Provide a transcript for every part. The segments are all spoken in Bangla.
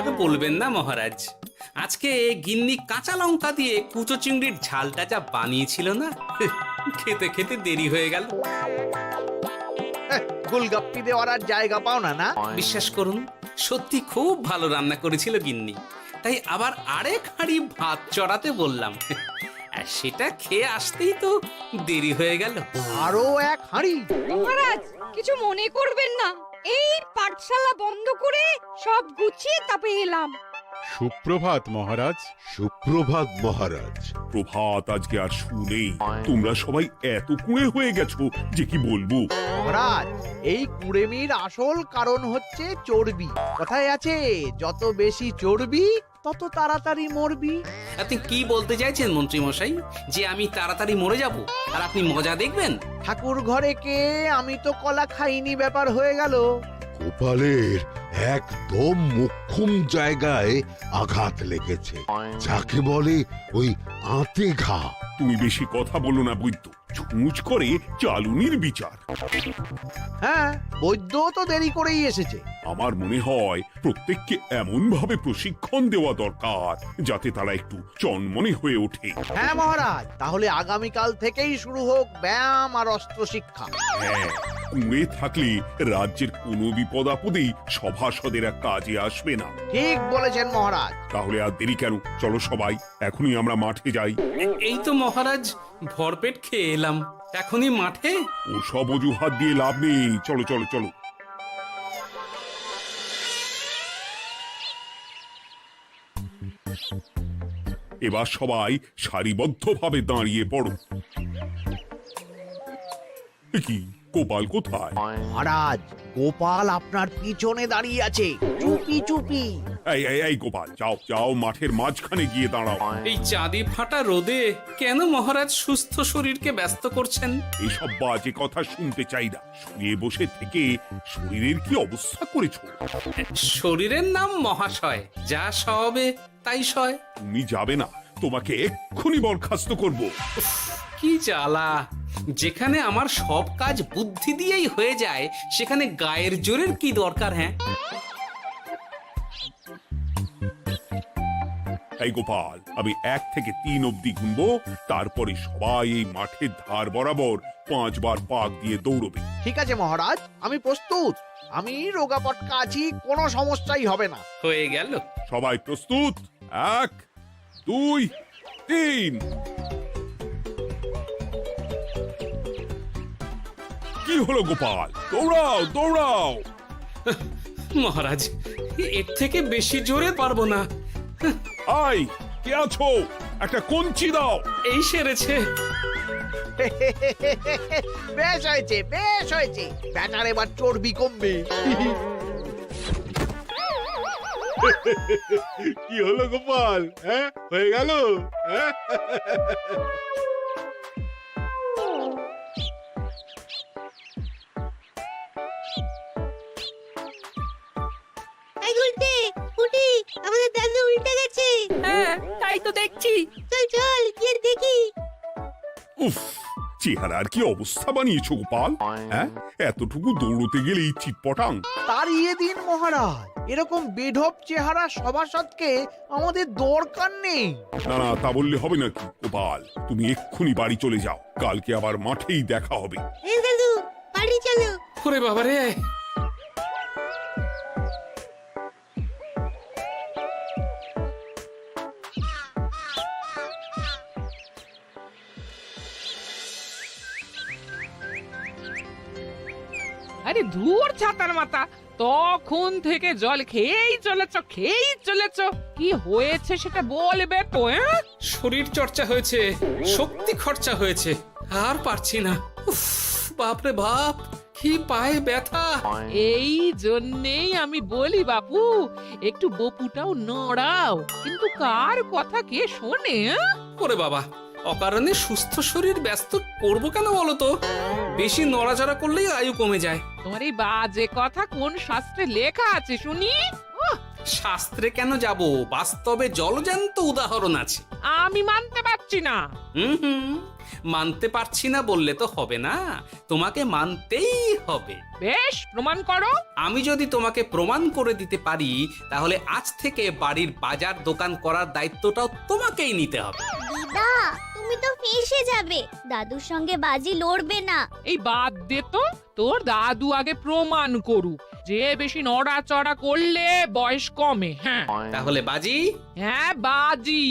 আর বলবেন না মহারাজ, আজকে গিন্নি কাঁচা লঙ্কা দিয়ে কুচো চিংড়ির ঝালটা যা বানিয়েছিল না, খেতে খেতে দেরি হয়ে গেল। গোলগাপ্পি দেওয়ার আর জায়গা পাও না না? বিশ্বাস করুন, সত্যি খুব ভালো রান্না করেছিল গিন্নি, তাই আবার আরেক হাঁড়ি ভাত চড়াতে বললাম। আর সেটা খেয়ে আসতেই তো দেরি হয়ে গেল। আরো এক হাঁড়ি? মহারাজ কিছু মনে করবেন না, এই পাঠশালা বন্ধ করে সব গুছিয়ে তারপরে এলাম। সুপ্রভাত মহারাজ। সুপ্রভাত মহারাজ। প্রভাত আজকে আর শুনেই। তোমরা সবাই এত কুঁড়ে হয়ে গেছো যে কি বলবো। মহারাজ, এই কুড়েমির আসল কারণ হচ্ছে চর্বি। কথায় আছে, যত বেশি চর্বি তত তাড়াতাড়ি মরবি। আপনি কি বলতে চাইছেন মন্ত্রী মশাই, যে আমি তাড়াতাড়ি মরে যাব আর আপনি মজা দেখবেন? ঠাকুর ঘরে কে, আমি তো কলা খাইনি ব্যাপার হয়ে গেল। গোপালের একদম মোক্ষম জায়গায় আঘাত লেগেছে, যাকে বলে ওই আঁতে ঘা। তুমি বেশি কথা বলো না বৈদ্য, ছুঁচ করে চালুনির বিচার। হ্যাঁ, বৈদ্য তো দেরি করেই এসেছে। আমার মনে হয় প্রত্যেককে এমন ভাবে প্রশিক্ষণ দেওয়া দরকার যাতে তারা একটু চনমনে হয়ে ওঠে। হ্যাঁ মহারাজ, তাহলে আগামীকাল থেকেই শুরু হোক ব্যায়াম আর অস্ত্র শিক্ষা। হ্যাঁ, কুঁড়ে থাকলে রাজ্যের কোনো বিপদ আপদেই সভাসদেরা কাজে আসবে না। ঠিক বলেছেন মহারাজ। তাহলে আর দেরি কেন, চলো সবাই এখনই আমরা মাঠে যাই। এই তো মহারাজ ভরপেট খেয়ে এলাম, এখনই মাঠে? ও সব অজুহাত দিয়ে লাভ নেই, চলো চলো চলো। এবার সবাই সারিবদ্ধভাবে দাঁড়িয়ে পড়ো। এ কি, গোপাল কোথায়? মহারাজ, গোপাল আপনার পিছনে দাঁড়িয়ে আছে, চুপি চুপি। এই এই এই গোপাল, যাও যাও, মাঠের মাঝখানে গিয়ে দাঁড়াও। এই চাঁদি ফাটা রোদে কেন মহারাজ সুস্থ শরীরকে ব্যস্ত করছেন? এইসব বাজে কথা শুনতে চাই না। শুয়ে বসে থেকে শরীরের কি অবস্থা করেছো? শরীরের নাম মহাশয়, যা সবে তাই সয়। তুমি যাবে না, তোমাকে এক্ষুনি বরখাস্ত করব। কি জ্বালা! যেখানে আমার সব কাজ বুদ্ধি দিয়েই হয়ে যায়, সেখানে গায়ের জোরের কি দরকার? হ্যাঁ, এই গোপাল, আমি 1 থেকে 3 অব্দি গুনবো, তারপরে সবাই এই মাঠের ধার বরাবর 5 বার পাক দিয়ে দৌড়বে। ঠিক আছে মহারাজ, আমি প্রস্তুত। আমি রোগা পটকা আছি, কোনো সমস্যাই হবে না। হয়ে গেল। সবাই প্রস্তুত? 1 2 3। কি হলো গোপাল, দৌড়াও দৌড়াও। মহারাজ, এর থেকে বেশি জোরে পারবো না। আই, কে আছো? একটা কঞ্চি দাও। এই সেরেছে। বেশ হয়েছে, বেশ হয়েছে। ব্যাটার এবার চর্বি কমবে। কি হলো গোপাল, হ্যাঁ হয়ে গেল? হ্যাঁ? এই উল্টে উঠি, আমাদের দাদু উল্টে গেছে। হ্যাঁ, তাই তো দেখছি। চল চল গিয়ে দেখি। উফ, চেহারার কি অবস্থা বানিয়েছো গোপাল, হ্যাঁ? এতটুকু দৌড়তে গেলেই চিটপটাং। তাড়িয়ে দিন মহারাজ, এরকম বেঢপ চেহারা সভাসদকে আমাদের দরকার নেই। না না, তা বললে হবে নাকি গোপাল? তুমি এক্ষুনি বাড়ি চলে যাও, কালকে আবার মাঠেই দেখা হবে। এই দাদু, বাড়ি চলো। ওরে বাবারে! আরে ধুর ছাতার মাথা, তখন থেকে জল খেয়েই চলেছ। কি হয়েছে সেটা বলবে তো? শরীর চর্চা হয়েছে, শক্তি খরচা হয়েছে, আর পারছি না। উফ, বাপরে বাপ, কি পায়ে ব্যথা! এই জন্যেই আমি বলি বাপু, একটু বপুটাও নড়াও, কিন্তু কার কথা কে শোনে? ওরে বাবা, অকারণে সুস্থ শরীর ব্যস্ত করবো কেন বলো তো? বেশি নড়াচড়া করলেই আয়ু কমে যায়। তোমার এই বাজে কথা কোন শাস্ত্রে লেখা আছে শুনি? শাস্ত্রে কেন যাব, বাস্তবে জলজ্যান্ত উদাহরণ আছে। আমি মানতে পারছি না। হুম, মানতে পারছি না বললে তো হবে না, তোমাকে মানতেই হবে। বেশ, প্রমাণ করো। আমি যদি তোমাকে প্রমাণ করে দিতে পারি, তাহলে আজ থেকে বাড়ির বাজার দোকান করার দায়িত্বটাও তোমাকেই নিতে হবে। দিদা তুমি তো ফেঁসে যাবে, দাদুর সঙ্গে বাজি লড়বে না। এই বাদ দে তো, তোর দাদু আগে প্রমাণ করুক যে বেশি নড়াচড়া করলে বয়স কমে। হ্যাঁ তাহলে বাজি? হ্যাঁ বাজি।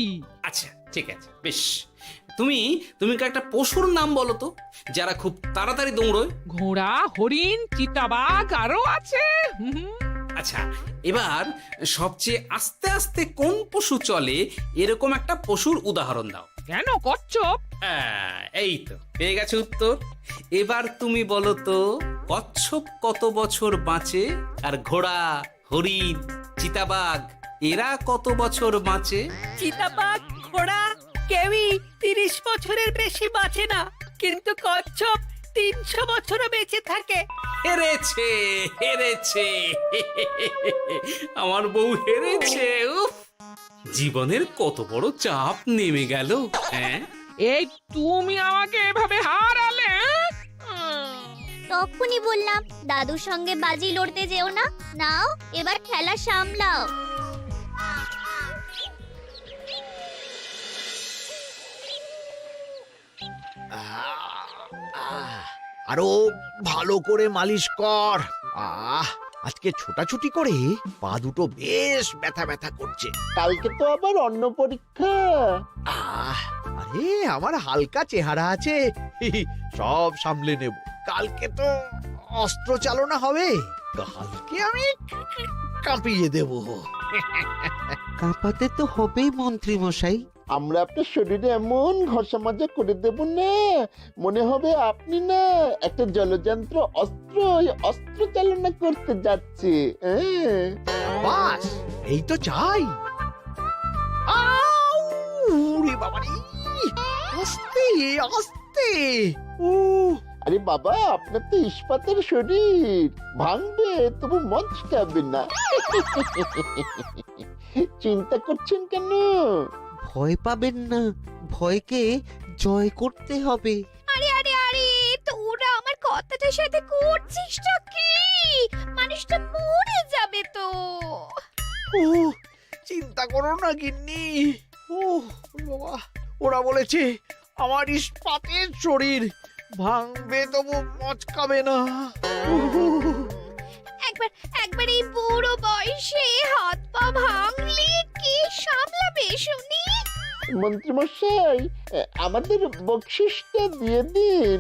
আচ্ছা ঠিক আছে, বেশ। তুমি তুমি একটা পশুর নাম বলো তো, যারা খুব তাড়াতাড়ি দৌড়য়। ঘোড়া, হরিণ, চিতাবাঘ আরো আছে। আচ্ছা, এবার সবচেয়ে আস্তে আস্তে কোন পশু চলে, এরকম একটা পশুর উদাহরণ দাও। কেন, কচ্ছপ? হ্যাঁ, এই তো পেয়ে গেছে উত্তর। এবার তুমি বলো তো, কচ্ছপ কত বছর বাঁচে, আর ঘোড়া, হরিণ, চিতাবাঘ এরা কত বছর বাঁচে? চিতাবাঘ, ঘোড়া কেউই 30 বছরের বেশি বাঁচে না, কিন্তু কচ্ছপ 300 বছরও বেঁচে থাকে। হেরেছে, হেরেছে, আমার বউ হেরেছে। উফ, জীবনের কত বড় চাপ নেমে গেল। হ্যাঁ, এই তুমি আমাকে এভাবে হারালে। তখনই বললাম দাদুর সঙ্গে বাজি লড়তে যেও না। নাও এবার খেলা সামলাও। আরো ভালো করে মালিশ কর। আজকে ছোটাছুটি করে পা দুটো বেশ ব্যথা ব্যথা করছে। কালকে তো আবার অন্য পরীক্ষা। আরে আমার হালকা চেহারা আছে, সব সামলে নেব। কালকে তো অস্ত্র চালনা হবে, কালকে আমি কাঁপিয়ে দেব। কাঁপাতে তো হবেই মন্ত্রী মশাই। আমরা আপনার শরীরে এমন ঘষা মাজা করে দেব না, মনে হবে আপনি না একটা জলযন্ত্র অস্ত্র চালনা করতে যাচ্ছে। বাস এই তো চাই। বাবারি, আস্তে আস্তে। আরে বাবা, আপনার তো ইস্পাতের শরীর, ভাঙবে তবু মচকাবে না। চিন্তা করছেন কেন? ভয় পাবেন না, ভয়কে জয় করতে হবে। আরে আরে আরে, তোরা আমার কথাটার সাথে করছিসটা কি? মানুষটা মরে যাবে তো। চিন্তা করো না গিন্নি। বাবা, ওরা বলেছে আমার ইস্পাতের শরীর, ভাঙবে তবু মচকাবে না। একবার এই বুড়ো বয়সে হাত পা ভাঙলে কি সামলাবে শুনি? মন্ত্রী মশাই, আমাদের বকশিসটা দিয়ে দিন,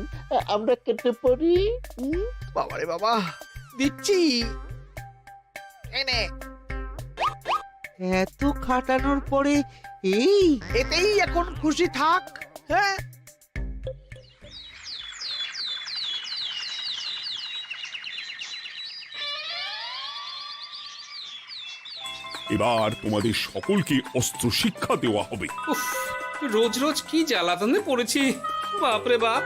আমরা কেটে পড়ি। বাবারে বাবা, দিচ্ছি। এনে এত খাটানোর পরে এতেই এখন খুশি থাক। হ্যাঁ, এবার তোমাদের সকলকে অস্ত্র শিক্ষা দেওয়া হবে। উফ, রোজ রোজ কি জ্বালাতনে পড়েছি, বাপরে বাপ।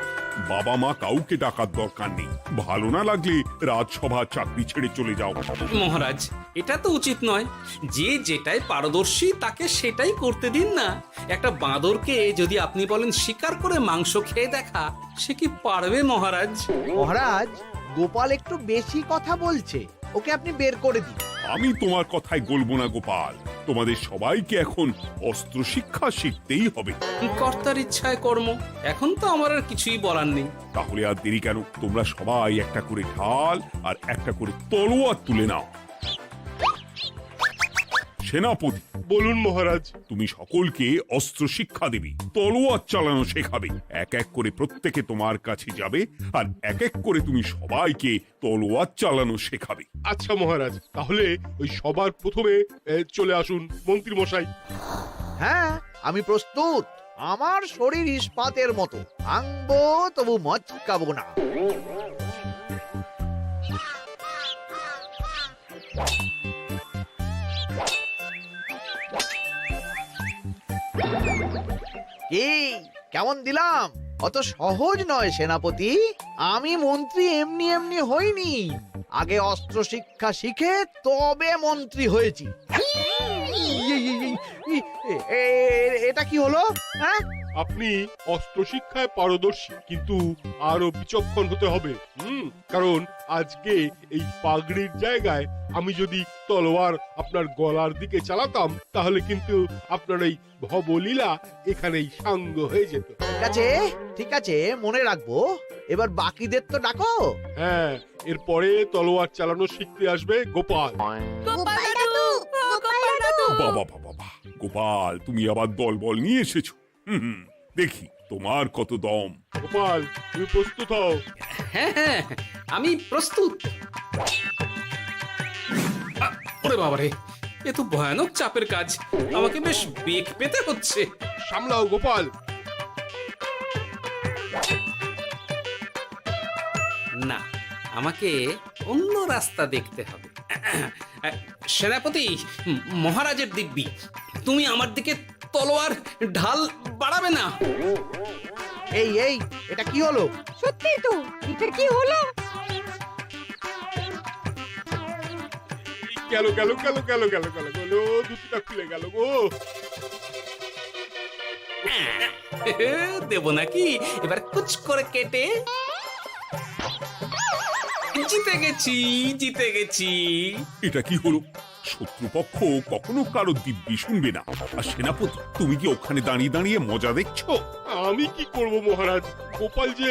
বাবা মা কাউকে ডাকার দরকার নেই, ভালো না লাগলে রাজসভা চাকরি ছেড়ে চলে যাও। মহারাজ, এটা তো উচিত নয়। যে যেটাই পারদর্শী তাকে সেটাই করতে দিন না। একটা বাঁদরকে যদি আপনি বলেন শিকার করে মাংস খেয়ে দেখা, সে কি পারবে মহারাজ? মহারাজ, গোপাল একটু বেশি কথা বলছে, ওকে আপনি বের করে দিন। আমি তোমার কথায় গলবো না গোপাল, তোমাদের সবাইকে এখন অস্ত্র শিক্ষা শিখতেই হবে। কর্তার ইচ্ছায় কর্ম, এখন তো আমার আর কিছুই বলার নেই। তাহলে আর দেরি কেন, তোমরা সবাই একটা করে ঢাল আর একটা করে তলোয়ার তুলে নাও। সেনাপতি, বলুন মহারাজ। তুমি সকলকে অস্ত্র শিক্ষা দেবে, তলোয়ার চালানো শেখাবে। এক এক করে প্রত্যেকে তোমার কাছে যাবে, আর এক এক করে তুমি সবাইকে তলোয়ার চালানো শেখাবে। আচ্ছা মহারাজ, তাহলে ওই সবার প্রথমে চলে আসুন মন্ত্রী মশাই। হ্যাঁ, আমি প্রস্তুত। আমার শরীর ইস্পাতের মতো, ভাঙবো তবু মচকাবো না। কি কেমন দিলাম? অত সহজ নয় সেনাপতি। আমি মন্ত্রী এমনি এমনি হইনি, আগে অস্ত্র শিক্ষা শিখে তবে মন্ত্রী হয়েছি। এটা কি হলো? হ্যাঁ, আপনি অস্ত্র শিক্ষায় পারদর্শী, কিন্তু আরো বিচক্ষণ হতে হবে। কারণ আজকে এই পাগড়ির জায়গায় আমি যদি তলোয়ার আপনার গলার দিকে চালাতাম, তাহলে কিন্তু আপনার এই ভবলীলা এখানেই সাঙ্গ হয়ে যেত। ঠিক আছে, মনে রাখবো। এবার বাকিদের তো ডাকো। হ্যাঁ, এরপরে তলোয়ার চালানো শিখতে আসবে গোপাল। গোপাল দাদু, গোপাল দাদু। বাবা বাবা বাবা, গোপাল তুমি আবার দল বল নিয়ে এসেছো। দেখি তোমার কত দম। গোপাল, তুমি প্রস্তুত হও। হ্যাঁ হ্যাঁ, আমি প্রস্তুত। ওরে বাবারে, এ তো ভয়ানক চাপের কাজ। আমাকে বেশ বেগ পেতে হচ্ছে। সামলাও গোপাল। না, আমাকে অন্য রাস্তা দেখতে হবে। সেনাপতি, মহারাজের দিব্যি, তুমি আমার দিকে তলোয়ার ঢাল বাড়াবে না। এই এটা কি হলো? সত্যি তো, এটা কি হলো? গেল গেল গেল গেল গেল গেল গেল, দুটিটা খুলে গেল গো। দেব নাকি এবার কুচ করে কেটে? জিতে গেছি, জিতে গেছি। এটা কি হলো? শত্রুপক্ষ কখনো কারো দিব্যি শুনবে না। আর সেনাপতি, তুমি কি ওখানে দাঁড়িয়ে দাঁড়িয়ে মজা দেখছো? আমি কি করব মহারাজ, গোপাল যে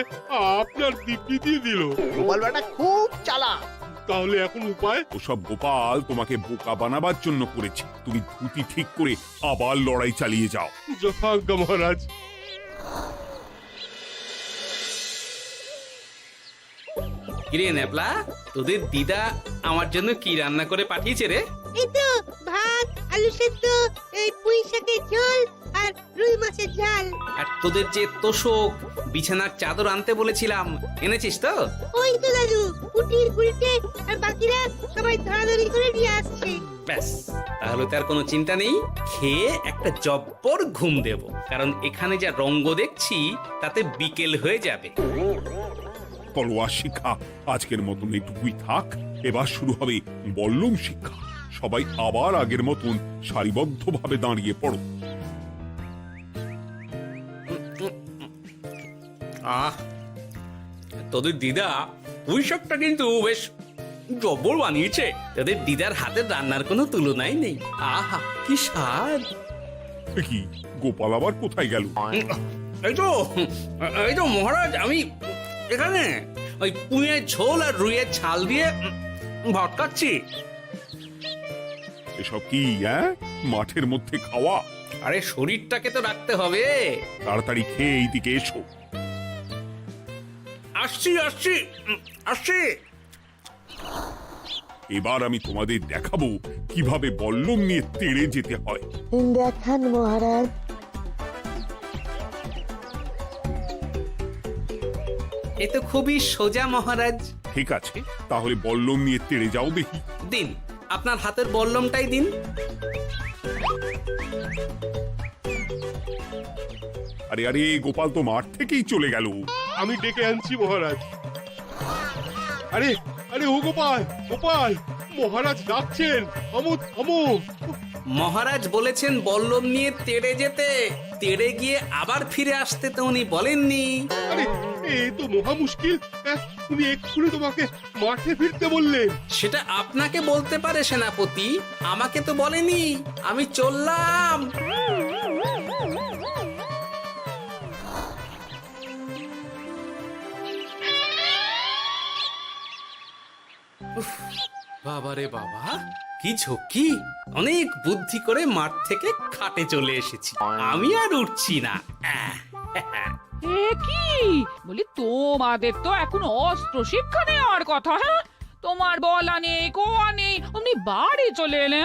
আপনার দিব্যি দিয়ে দিল। গোপাল বেটা খুব চালাক। তাহলে এখন উপায়? ওসব গোপাল তোমাকে বোকা বানাবার জন্য করেছে। তুমি ধুতি ঠিক করে আবার লড়াই চালিয়ে যাও। যথাজ্ঞা মহারাজ। কিরে ন্যাপলা, তোদের দিদা আমার জন্য কি রান্না করে পাঠিয়েছে রে? এই তো ভাত, আলু সেদ্ধ, এই পুঁই শাকের ঝোল আর রুই মাছের ঝাল। আর তোদের যে তোষক, বিছানার চাদর আনতে বলেছিলাম, এনেছিস তো? ওই তো দাদু, কুটির গুলটে আর বাকিরা সবাই ধরাধরি করে নিয়ে আসছে। ব্যাস, তাহলে তার কোনো চিন্তা নেই। খেয়ে একটা জব্বর ঘুম দেব, কারণ এখানে যা রঙ্গ দেখছি তাতে বিকেল হয়ে যাবে। তলোয়ার শিক্ষা আজকের মতন এইটুকুই থাক। এবার শুরু হবে বল্লম শিক্ষা। সবাই আবার আগের মতন সারিবদ্ধভাবে দাঁড়িয়ে পড়ো। আহ, তোদের দিদা পুঁই শাকটা কিন্তু বেশ জব্বর বানিয়েছে। তোদের দিদার হাতের রান্নার কোনো তুলনাই নেই। আহা, কি স্বাদ! এ কি, গোপাল আবার কোথায় গেল? এই তো মহারাজ, আমি এখানে ওই পুঁইয়ের ঝোল আর রুইয়ের ছাল দিয়ে ভাত খাচ্ছি। এসব কি মাঠের মধ্যে খাওয়া? আরে শরীরটাকে তো রাখতে হবে। তাড়াতাড়ি খেয়ে এইদিকে এসো। আসছি আসছি আসছি। এবার আমি তোমাদের দেখাবো কিভাবে বল্লম নিয়ে তেড়ে যেতে হয়। দেখান মহারাজ। এ তো খুবই সোজা মহারাজ। ঠিক আছে, তাহলে বল্লম নিয়ে তেড়ে যাও দেখি। দিন, আপনার হাতের বল্লমটাই দিন। আরে আরে, গোপাল তো মাঠ থেকেই চলে গেল। আমি ডেকে আনছি মহারাজ। আরে আরে, ও গোপাল, গোপাল, মহারাজ ডাকছেন। থামো থামো। মহারাজ বলেছেন বল্লম নিয়ে তেড়ে যেতে। তেড়ে গিয়ে আবার ফিরে আসতে তো উনি বলেননি। আরে, এ তো মহা মুশকিল। উনি এক্ষুনি তোমাকে মাঠে ফিরতে বললেন। সেটা আপনাকে বলতে পারে সেনাপতি, আমাকে তো বলেনি। আমি চললাম। বাবারে বাবা, কি ঝক্কি! অনেক বুদ্ধি করে মাঠ থেকে খাটে চলে এসেছি। আমি আর উঠছি না। এ কি বলি, তোমাদের তো এখন অস্ত্র শিক্ষা নেওয়ার কথা। হ্যাঁ, তোমার বলা নেই, কোয়া নেই, অমনি বাড়ি চলে এলে।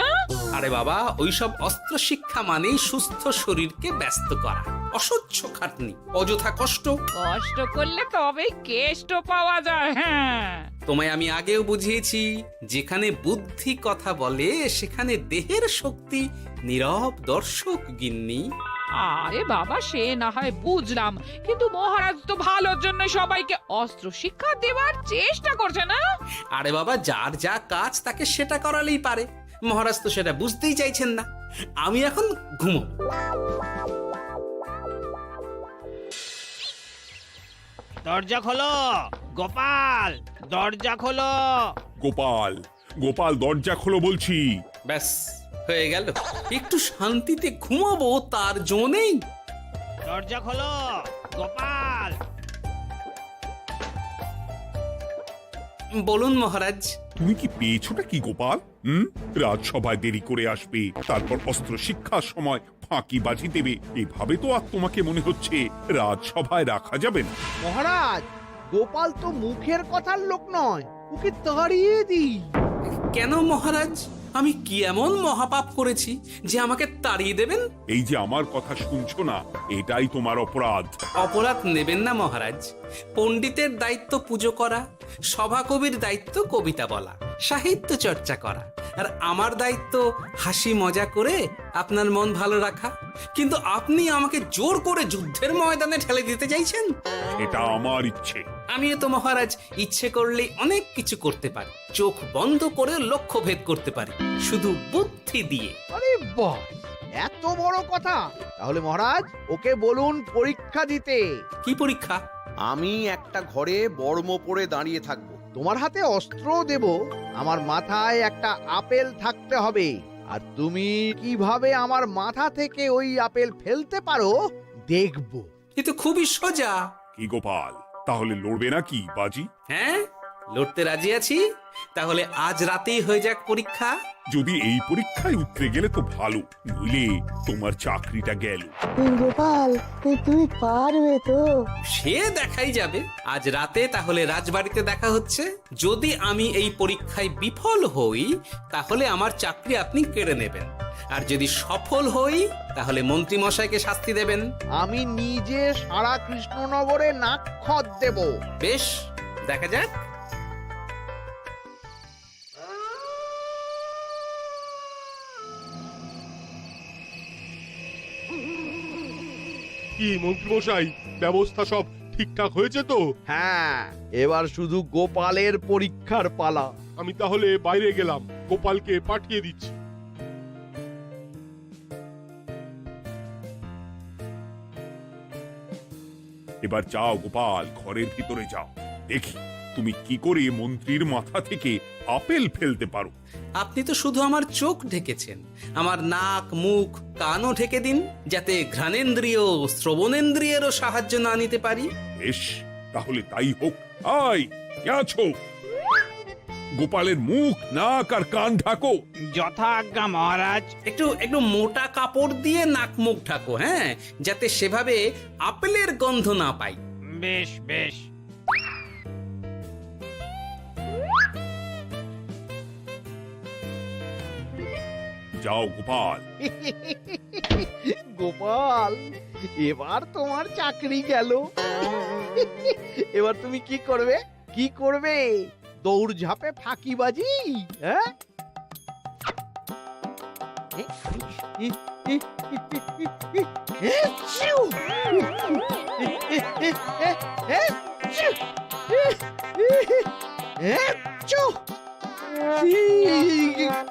আরে বাবা, ওইসব অস্ত্র শিক্ষা মানেই সুস্থ শরীরকে ব্যস্ত করা, অসহ্য খাটনি, অযথা কষ্ট। কষ্ট করলে তবেই কেষ্ট পাওয়া যায়। হ্যাঁ, তোমায় আমি আগেও বুঝিয়েছি, যেখানে বুদ্ধি কথা বলে সেখানে দেহের শক্তি নীরব দর্শক গিন্নি। আরে বাবা, সে না হয় বুঝলাম, কিন্তু মহারাজ তো ভালোর জন্য সবাইকে অস্ত্র শিক্ষা দেওয়ার চেষ্টা করছে না। আরে বাবা, যার যা কাজ তাকে সেটা করালেই পারে। মহারাজ তো সেটা বুঝতেই চাইছেন না। আমি এখন ঘুমো। দরজা খোলো গোপাল, দরজা খোলো। গোপাল, গোপাল দরজা খোলো বলছি। ব্যাস হয়ে গেল। একটু শান্তিতে ঘুমাবো তার জো নেই। দরজা খোলো গোপাল। বলুন মহারাজ। তুমি কি পেয়েছোটা কি গোপাল? রাজসভায় দেরি করে আসবে, তারপর অস্ত্র শিক্ষার সময় ফাঁকি বাজি দেবে, এভাবে তো আর তোমাকে মনে হচ্ছে রাজসভায় রাখা যাবে না। মহারাজ, গোপাল তো মুখের কথার লোক নয়, ওকে তাড়িয়ে দিই। কেন মহারাজ? আমি কি এমন মহাপাপ করেছি যে আমাকে তাড়িয়ে দেবেন? এই যে আমার কথা শুনছো না, এটাই তোমার অপরাধ। অপরাধ নেবেন না মহারাজ। পণ্ডিতের দায়িত্ব পুজো করা, সভাকবির দায়িত্ব কবিতা বলা, সাহিত্য চর্চা করা, আর আমার দায়িত্ব হাসি মজা করে আপনার মন ভালো রাখা। কিন্তু আপনি আমাকে জোর করে যুদ্ধের ময়দানে ঠেলে দিতে চাইছেন। এটা আমার ইচ্ছে। আমিও তো মহারাজ ইচ্ছে করলেই অনেক কিছু করতে পারি। চোখ বন্ধ করে লক্ষ্য ভেদ করতে পারি, শুধু বুদ্ধি দিয়ে। আরে বাহ, এত বড় কথা! তাহলে মহারাজ, ওকে বলুন পরীক্ষা দিতে। কি পরীক্ষা? আমি একটা ঘরে বর্ম পরে দাঁড়িয়ে থাকবো। তোমার হাতে অস্ত্রও দেব, আমার মাথায় একটা আপেল থাকতে হবে, আর তুমি কিভাবে আমার মাথা থেকে ওই আপেল ফেলতে পারো দেখব। এ তো খুবই সোজা। কি গোপাল, তাহলে লড়বে নাকি বাজি? হ্যাঁ, লড়তে রাজি আছি। তাহলে আজ রাতেই হয়ে যাক পরীক্ষা। যদি এই পরীক্ষায় উতরে গেলে তো ভালো, নইলে তোমার চাকরিটা গেল। গোপাল, তুমি পারবে তো? সে দেখাই যাবে। আজ রাতে তাহলে রাজবাড়িতে দেখা হচ্ছে। যদি আমি এই পরীক্ষায় বিফল হই, তাহলে আমার চাকরি আপনি কেড়ে নেবেন। আর যদি সফল হই, তাহলে মন্ত্রী মশাইকে শাস্তি দেবেন। আমি নিজে সারা কৃষ্ণনগরে নাক্ষত দেব। বেশ, দেখা যাক। কি মন্ত্রীমশাই, ব্যবস্থা সব ঠিকঠাক হয়েছে তো? হ্যাঁ, এবার শুধু গোপালের পরীক্ষার পালা। আমি তাহলে বাইরে গেলাম, গোপালকে পাঠিয়ে দিচ্ছি। এবার যাও গোপাল, ঘরের ভিতরে যাও, দেখি তুমি কি করে মন্ত্রীর মাথা থেকে আপেল ফেলতে পারো। আপনি তো শুধু আমার চোখ ঢেকেছেন, আমার নাক মুখ কানও ঢেকে দিন, যাতে ঘ্রাণেন্দ্রিয় শ্রবণেন্দ্রিয়েরও সাহায্য না নিতে পারি। বেশ, তাহলে তাই হোক। আয়, কে আছো? গোপালের মুখ নাক আর কান ঢাকো। যথা আজ্ঞা মহারাজ। একটু একটু মোটা কাপড় দিয়ে নাক মুখ ঢাকো, হ্যাঁ, যাতে সেভাবে আপেলের গন্ধ না পাই। বেশ বেশ। যাও গোপাল। গোপাল, এবার তোমার চাকরি গেল। এবার তুমি কি করবে? কি করবে? দৌড় ঝাঁপে ফাঁকিবাজি? হ্যাঁ?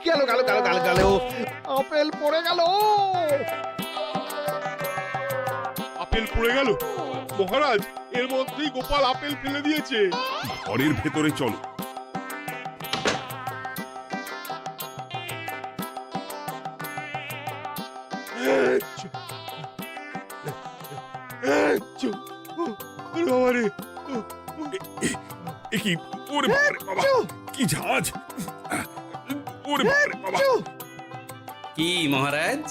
গেল গেল গেল গেল গেল, আপেল পড়ে গেল। আপেল পড়ে গেল? মহারাজ, এর মধ্যেই গোপাল আপেল ফেলে দিয়েছে। ঘরের ভেতরে চলো। কি ওরে বাবারে বাবা, কি ঝাঁজ! ওরে বাবারে বাবা। কি মহারাজ,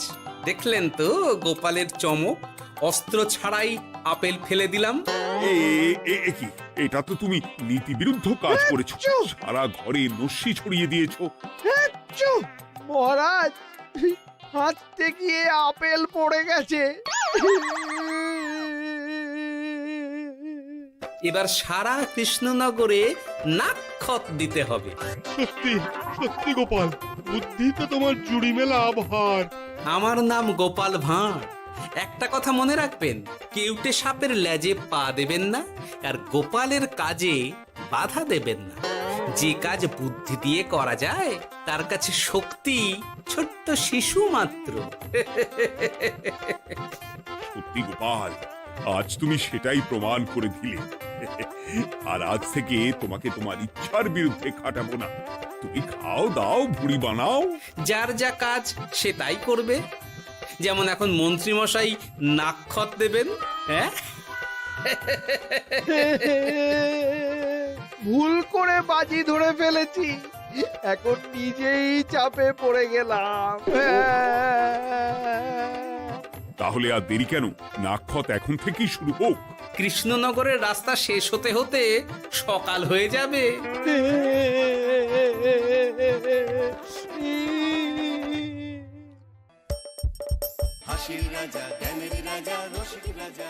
দেখলেন তো গোপালের চমক? অস্ত্র ছাড়াই আপেল ফেলে দিলাম। কি, এটা তো তুমি নীতি বিরুদ্ধ কাজ করেছো। সারা ঘরে নস্যি ছড়িয়ে দিয়েছো। মহারাজ, হাঁটতে গিয়ে আপেল পড়ে গেছে। এবার সারা কৃষ্ণনগরে নাক্ষত দিতে হবে। সত্যি সত্যি গোপাল, বুদ্ধি তো তোমার জুড়ি মেলা আভার। আমার নাম গোপাল ভাঁড়। একটা কথা মনে রাখবেন, কেউটে সাপের লেজে পা দেবেন না, আর গোপালের কাজে বাধা দেবেন না। যে কাজ বুদ্ধি দিয়ে করা যায় তার কাছে শক্তি ছোট্ট শিশু মাত্র। সত্যি গোপাল, আজ তুমি সেটাই প্রমাণ করে দিলে। আর আজ থেকে তোমাকে তোমার ইচ্ছার বিরুদ্ধে খাটাবো না। তুমি খাও দাও ভুড়ি বানাও। যার যা কাজ সে তাই করবে। যেমন এখন মন্ত্রী মশাই নাক্ষত দেবেন। হ্যাঁ, ভুল করে বাজি ধরে ফেলেছি, এখন নিজেই চাপে পড়ে গেলাম। তাহলে আর দেরি কেন? নাক্ষত এখন থেকেই শুরু হোক। কৃষ্ণনগরের রাস্তা শেষ হতে হতে সকাল হয়ে যাবে। হাসির রাজা, জ্ঞানের রাজা, রসিক রাজা।